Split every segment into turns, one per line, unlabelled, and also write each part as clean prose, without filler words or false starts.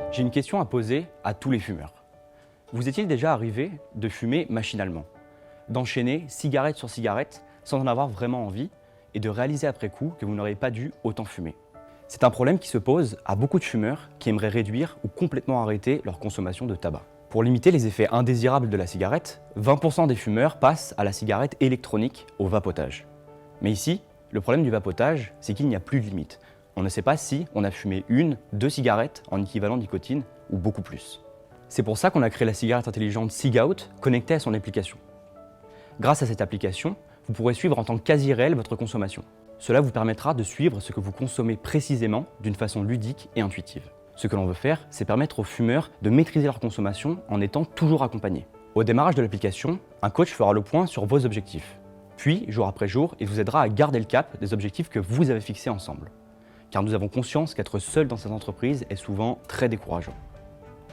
J'ai une question à poser à tous les fumeurs. Vous est-il déjà arrivé de fumer machinalement, d'enchaîner cigarette sur cigarette sans en avoir vraiment envie et de réaliser après coup que vous n'auriez pas dû autant fumer? C'est un problème qui se pose à beaucoup de fumeurs qui aimeraient réduire ou complètement arrêter leur consommation de tabac. Pour limiter les effets indésirables de la cigarette, 20% des fumeurs passent à la cigarette électronique, au vapotage. Mais ici, le problème du vapotage, c'est qu'il n'y a plus de limite. On ne sait pas si on a fumé 1-2 cigarettes en équivalent de nicotine ou beaucoup plus. C'est pour ça qu'on a créé la cigarette intelligente Cigout connectée à son application. Grâce à cette application, vous pourrez suivre en temps quasi réel votre consommation. Cela vous permettra de suivre ce que vous consommez précisément d'une façon ludique et intuitive. Ce que l'on veut faire, c'est permettre aux fumeurs de maîtriser leur consommation en étant toujours accompagnés. Au démarrage de l'application, un coach fera le point sur vos objectifs. Puis, jour après jour, il vous aidera à garder le cap des objectifs que vous avez fixés ensemble. Car nous avons conscience qu'être seul dans cette entreprise est souvent très décourageant.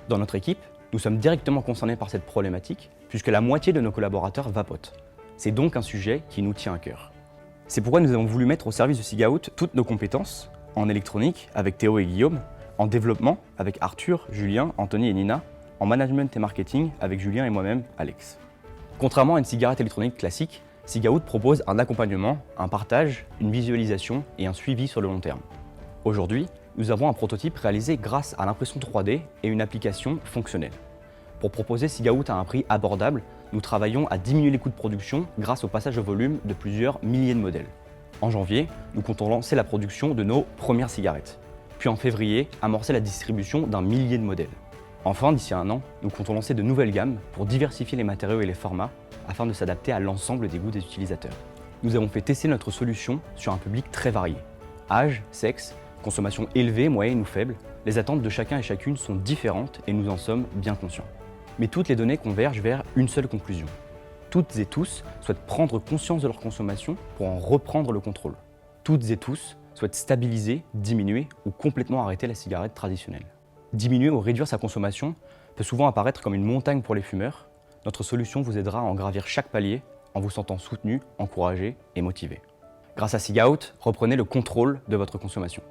Dans notre équipe, nous sommes directement concernés par cette problématique puisque la moitié de nos collaborateurs vapotent. C'est donc un sujet qui nous tient à cœur. C'est pourquoi nous avons voulu mettre au service de Cigout toutes nos compétences, en électronique avec Théo et Guillaume, en développement avec Arthur, Julien, Anthony et Nina, en management et marketing avec Julien et moi-même, Alex. Contrairement à une cigarette électronique classique, Cigout propose un accompagnement, un partage, une visualisation et un suivi sur le long terme. Aujourd'hui, nous avons un prototype réalisé grâce à l'impression 3D et une application fonctionnelle. Pour proposer Cigout à un prix abordable, nous travaillons à diminuer les coûts de production grâce au passage au volume de plusieurs milliers de modèles. En janvier, nous comptons lancer la production de nos premières cigarettes. Puis en février, amorcer la distribution d'un millier de modèles. Enfin, d'ici 1 an, nous comptons lancer de nouvelles gammes pour diversifier les matériaux et les formats afin de s'adapter à l'ensemble des goûts des utilisateurs. Nous avons fait tester notre solution sur un public très varié. Âge, sexe, consommation élevée, moyenne ou faible, les attentes de chacun et chacune sont différentes et nous en sommes bien conscients. Mais toutes les données convergent vers une seule conclusion. Toutes et tous souhaitent prendre conscience de leur consommation pour en reprendre le contrôle. Toutes et tous souhaitent stabiliser, diminuer ou complètement arrêter la cigarette traditionnelle. Diminuer ou réduire sa consommation peut souvent apparaître comme une montagne pour les fumeurs. Notre solution vous aidera à en gravir chaque palier en vous sentant soutenu, encouragé et motivé. Grâce à Cigout, reprenez le contrôle de votre consommation.